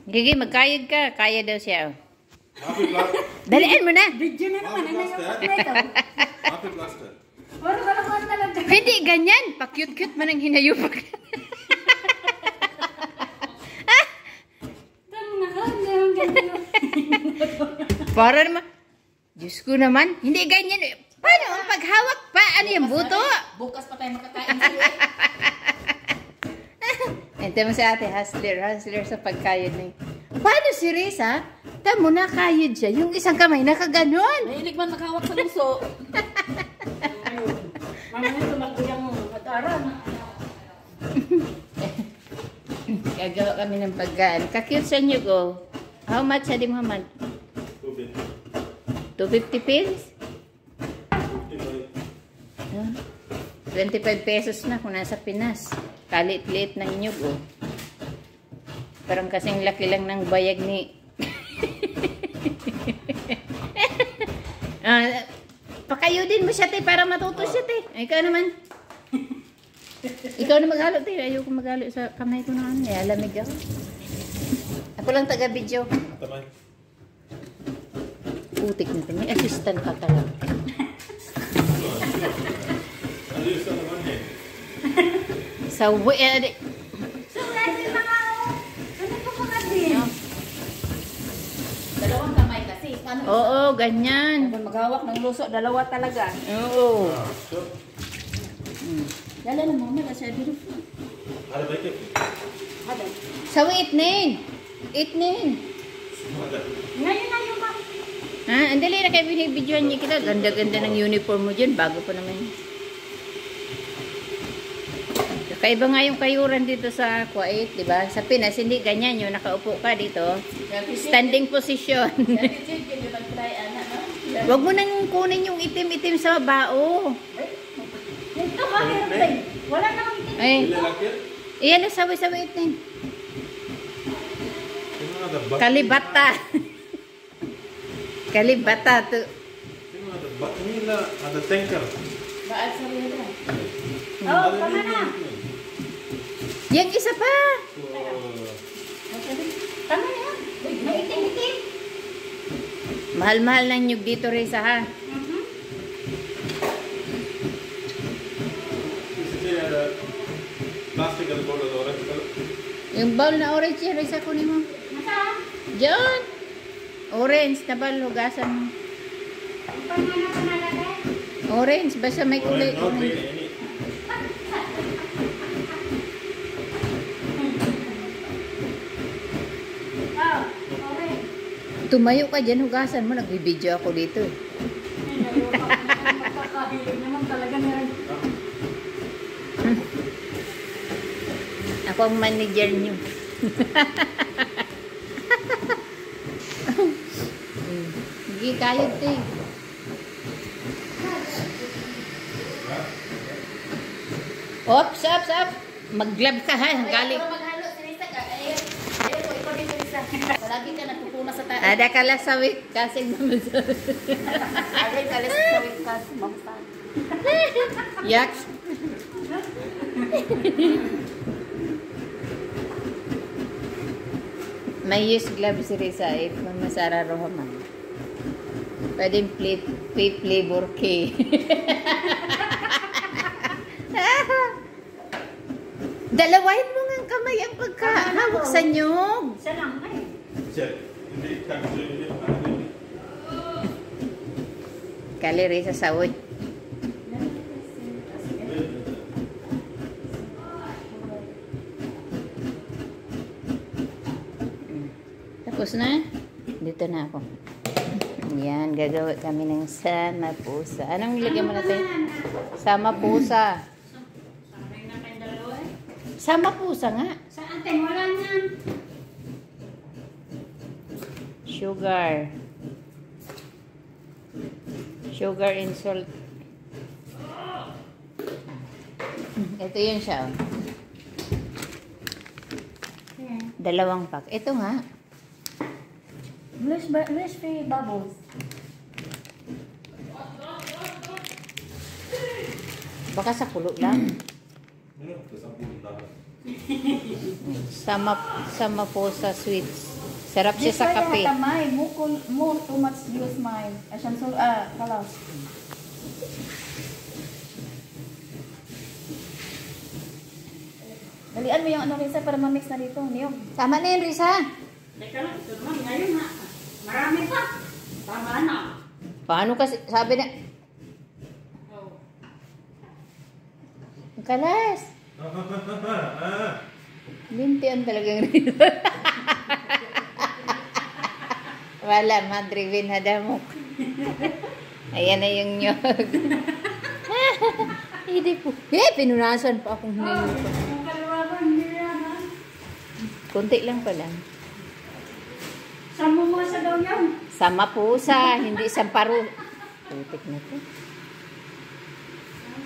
Gigi, magkayod ka. Kaya daw siya. Happy plaster. Dalian mo na. Video na naman. Ano yung kompleto? Happy plaster. Wala ko talaga. Hindi, ganyan. Pa-cute-cute man ang hinayupak. Para naman. Diyos ko naman. Hindi ganyan. Paano ang paghawak pa? Ano yung buto? Bukas pa tayo makakain sila. Ito mo si ate, hustler sa pagkayod na yun. Paano si Risa? Tamo na kayod siya. Yung isang kamay nakaganon. Mahilig man maghawak sa luso. Mamaya tumakbo yung mataran. Gagawa kami ng pagkaan. Kakute sa inyo go. How much sa di Muhammad? 250 pesos? 25 pesos na kung nasa Pinas. Kalit-liit ng inyog oh. Parang kasing laki lang ng bayag ni... pakayudin mo siya te para matuto siya te. Ikaw naman. Ikaw na maghalo te. Ayoko maghalo sa kamay ko na ano. Alamig ako. Ako lang taga-video. Tamay. Putik na te. May assistant ka talaga. Ayos na naman eh. Sa way... So, ready mga ano po mga din? Dalawang kamay kasi. Paano? Oo, ganyan. Kung maghawak ng luso, dalawa talaga. Oo. Sure. Dala na mama, kasi dito. Hadi bakit? Hada. Sa itnin. Itnin. Ngayon na yung mga. Ha? Andali na kayo binibidyoan niya kita. Ganda-ganda ng uniform mo dyan. Bago pa naman. Kaiba nga yung kayuran dito sa Kuwait, di ba? Sa Pinas, hindi ganyan yung nakaupo ka dito. Standing position. Huwag mo nang kunin yung itim-itim sa bao. Ito mahirap din. Wala namang itim. Ay, Lelaki? iyan na sawi-sawi itim. Tingnan ada bat. Kalibata. Kalibata. Tingnan ada bat. Ini lah ada tanker. Baat sa rila. Oh, tama na. Yang isa pa. Tama na yan. May itim-itim. Mahal-mahal ng nyug dito, Risa, ha? Ini ada plastic ada bowl ada orange color. Yung bowl na orange yan, Risa, kunin mo. Nasaan? Diyan. Orange na ba? Hugasan mo. Ang pangalan pa nalagay? Orange. Basta may kulay. No, green Orange. ini. Oh, okay. Tumayo ka dyan, hugasan mo. Nagbibideo ako dito. Magkakahilig naman talaga meron. Ako ang manager niyo. Hindi, kayod to eh. Ops. Mag-glove ka ha. Galing. Maghalo si Risa ka. Ayun ko, ikaw din si Risa. Palagi ka nagpupuna sa taas. Ada ka lang sa week. Kasing naman sa Agay ka lang sa wingkas. Mamsan. Yaks. May use glove si Risa if mamasara rohaman. Pwedeng flavor K. Dalawahin mo nga ang kamay ang pagkahawak sa nyog. Isa lang ay. Check. Ini kan ini. Kali Risa sawod. Tapos na? Dito na ako. Yan, gagawa kami ng sama pusa. Anong ilagay mo natin? Sama pusa. Sabi na kayong dalawa eh. Sama pusa nga. Saan tayo? Wala niyan. Sugar. Sugar and salt. Ito yun siya. Oh. Dalawang pack. Ito nga. Where's free bubbles? Baka sa kulo lang. Ini tersampul dah. Sama po sa sweets. Sarap siya sa kape. Tamay, mo too much use mine. Asan kalaw. Dalian mo yung ano Risa para ma-mix na dito, niyog. Tama na yun, Risa. Teka lang, ito naman, ngayon ha. Marami pa. Tama na. Paano kasi, sabi na, Oh. ang kalas. Lintian talagang Risa. Wala, madribin hadamok. Ayan na yung nyog. Hindi po. Pinunasan pa akong hinayupa. Ang kalawakan nila ha. Kunti lang pala. Sama mo sa daw yan. Sama pusa, hindi samparo. Putik na to.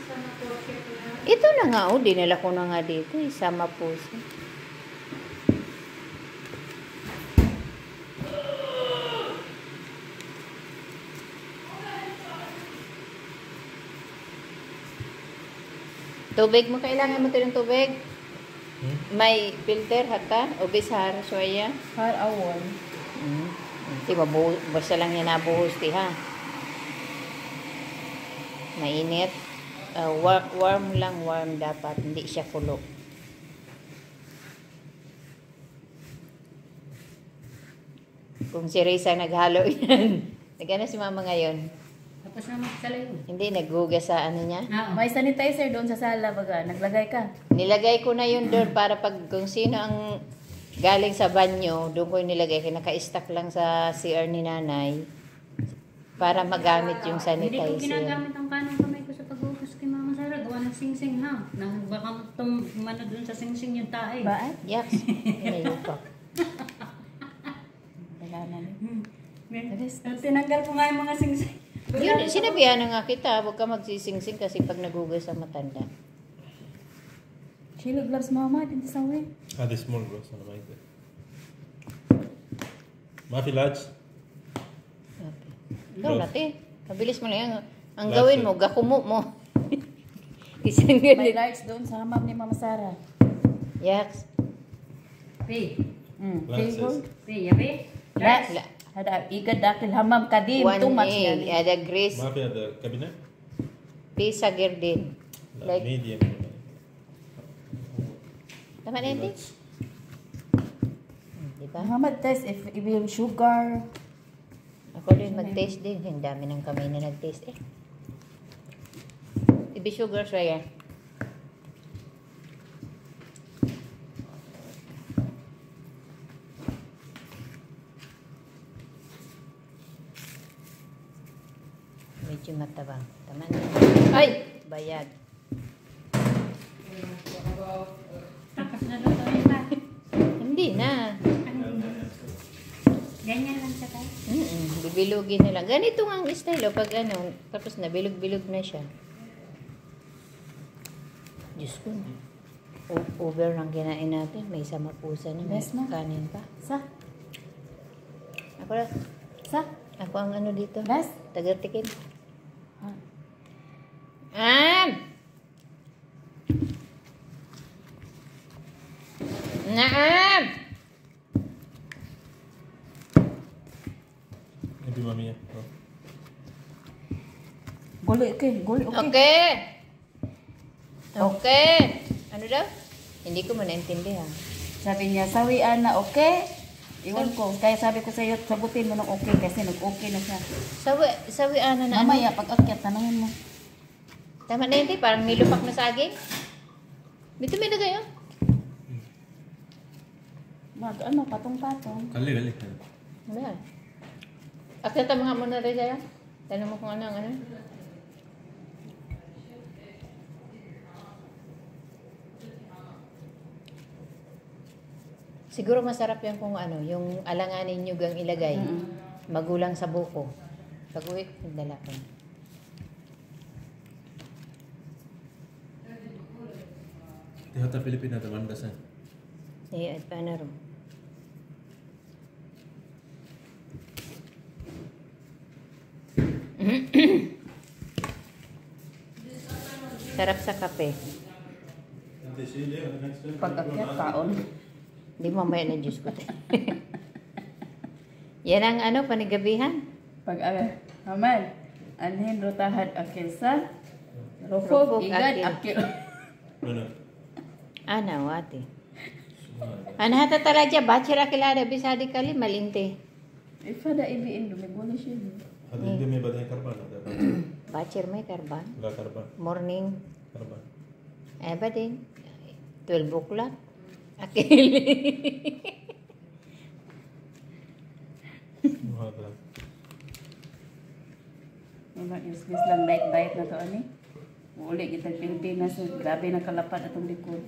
Sama po siya po na. Ito na nga, oh. Dinala ko na nga dito. Sama pusa. Tubig mo, kailangan mo ito ng tubig? May filter haka? O bisar, soya? Har awon. Di ba, basta lang yan nabuhos, ti ha? Mainit. Warm lang, warm dapat. Hindi siya kulo. Kung si Risa naghalo yan. Nagana si mama ngayon? Tapos naman sa layo. Hindi, naghugas sa ano niya. May sanitizer doon sa sala baga, naglagay ka. Nilagay ko na yun doon para pag kung sino ang galing sa banyo, doon ko yung nilagay. Naka-stack lang sa CR ni nanay para magamit yung Hindi ko sanitizer. ginagamit ang kanang kamay ko sa paghugas kay Mama Sara. Gawa ng sing-sing ha. Nang baka mano dun sa sing-sing yung tae. Ba? Yaks, inayo pa. Wala na. Tinanggal ko nga yung mga sing-sing. Yun, sinabihan na nga kita, huwag ka magsisingsing kasi pag nagugas sa matanda. Chili gloves mama, dito sa way. هذه small bros انا ما يقدر ما في large. Okay. Ikaw nati, mabilis mo na yan. Ang Large gawin eh. mo, gakumo mo. Isang May ganit. large doon sa hamam ni Mama Sara. Yaks. Pay. Large size. Pay, yabe. Large. La- Hada igad dakil hamam kadim too much 1A, yan. ada grace, ما في هذا كابينة. pisa girdin. لا Like, medium. tama na hindi? Diba? Muhammad test if yung sugar. Ako din mag-taste din. Ang dami ng kamay na nag-taste eh. Ibi sugar siya yan. Medyo matabang. Tama na. Ay! Bayad. Tapos na doon tayo pa. Hindi na. Ganyan lang siya tayo. Bibilugin na lang. Ganito nga ang style. Pag ano, tapos na, bilog-bilog na siya. Diyos ko. Over lang kinain natin. May sama pusa na. May Best na. kanin pa. Sa? Ako na. Sa? Ako ang ano dito. Best? Taga-tikim. Ah. Naam! نبي مامية. Guli okay, guli okay. Okay. Okay. Ano daw? Hindi ko man naintindihan. Sabi niya, sawian na okay. Iwan ko, kaya sabi ko sa iyo, sagutin mo ng okay kasi nag-okay na siya. Sawi ano na ano? Mamaya, pag akyat, tanongin mo. Tama na hindi? Parang nilupak na saging? Dito may lagay yun? Ano, patong-patong. خلي خلي. Ano yan? Akyat mga muna rin sa'yo. Tanong mo kung ano ang ano. Siguro masarap yan kung ano, yung alanganin nyo gang ilagay. Magulang sa buko. Pag uwi, nagdala ko. دي حتى فيلبين هذا ما عنده سن. Eh, at paano rin? Sarap sa kape. They see there next time. Pag-akyat, kaon. Hindi mamaya na Diyos ko. Yan ang ano, panigabihan. Haman, anhin rutahan akil sa Rufog, rufog, igad, akil. akil. Ano? Ana, wati. Ana hata talaga, bachira kilada, bisadi kali, malinte. Ifada ibiin, lumigula siya. Hadi hindi may badang karban. Bachir may karban. Wala karban. Morning. Karban. Ba din? 12 o'clock. Akil. Hada. Mga useless lang diet na to ani. Uli kita Pilipinas, grabe na kalapad atong likod.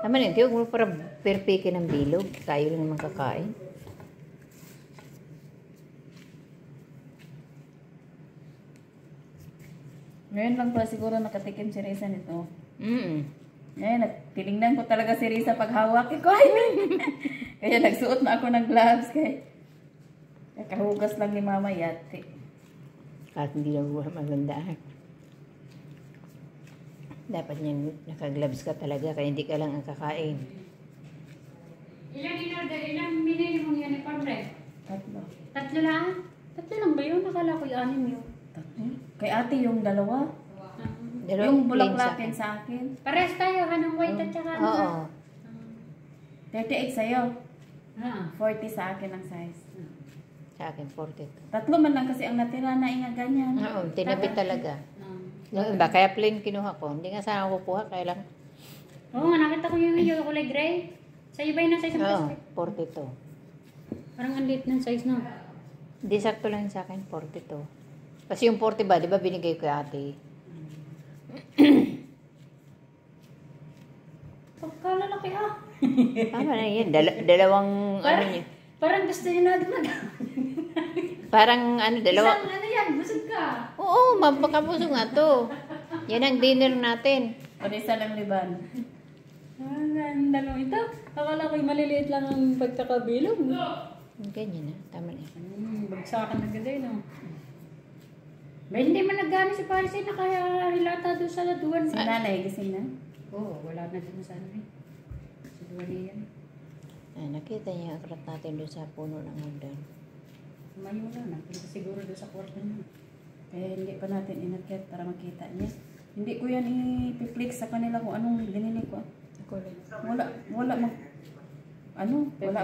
Naman hindi, huwag mo para perpeke ng bilog. Tayo lang naman kakain. Ngayon lang pala siguro nakatikim si Risa nito. Ngayon, tinignan ko talaga si Risa pag hawak ko. Kaya nagsuot na ako ng gloves. Kaya kahugas lang ni Mama yate. Kahit hindi lang maganda. Dapat niyan naka-gloves ka talaga kaya hindi ka lang ang kakain. Ilang minili mo yan ni Padre? Tatlo. Tatlo lang? Tatlo lang ba yun? Nakala ko yung anim yun. Tatlo? Kay ate yung dalawa. Dalawang Yung plain bulaklakin sa akin. Pares tayo, hanong white at saka ano? Oo. 38 sa'yo. Ah. 40 sa akin ang size. Sa akin, 42. Tatlo man lang kasi ang natira na inga ganyan. Oo, tinapit talaga. Ah. Yung iba, kaya plain kinuha ko. Hindi nga sana ako kukuha, kaya lang. Oo nga, nakita ko yung kulay gray. Sa'yo ba yun ang size ng Oo, plastic? 42. Parang ang liit ng size no? Hindi sakto lang sa akin, 42. Kasi yung 40 ba, di ba binigay ko kay ate? Pagkalalaki ah. Tama na yun. Dalawang, ano niya. Parang gusto niyo natin Parang, ano, dalawa. Isang ano yan, busog ka. Oo, mapakapuso nga to. Yan ang dinner natin. O isa lang liban. Ang dalawa ito. Akala ko'y maliliit lang ang pagkakabilog. Ganyan na, tama na. Bagsakan na gaday, no? Ba, hindi man naggamit si Paris na kaya hilata doon sa laduan. Si nanay gising na. Oo, wala na din sa ano eh. Sa duwan yan. Nakita niya ang akrat natin doon sa puno ng hagdan. Mayo na, napunta siguro doon sa kwarto na. Kaya hindi pa natin inakyat para makita niya. Hindi ko yan i-flex sa kanila kung anong ginili ko. Wala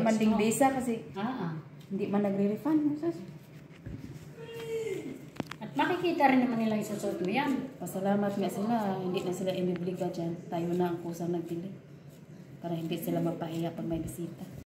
man ding visa kasi hindi man nagre-refund. At makikita rin naman nila yung susuot mo yan. Pasalamat nga sila, hindi na sila imibliga dyan. Tayo na ang kusang nagbili. Para hindi sila mapahiya pag may bisita.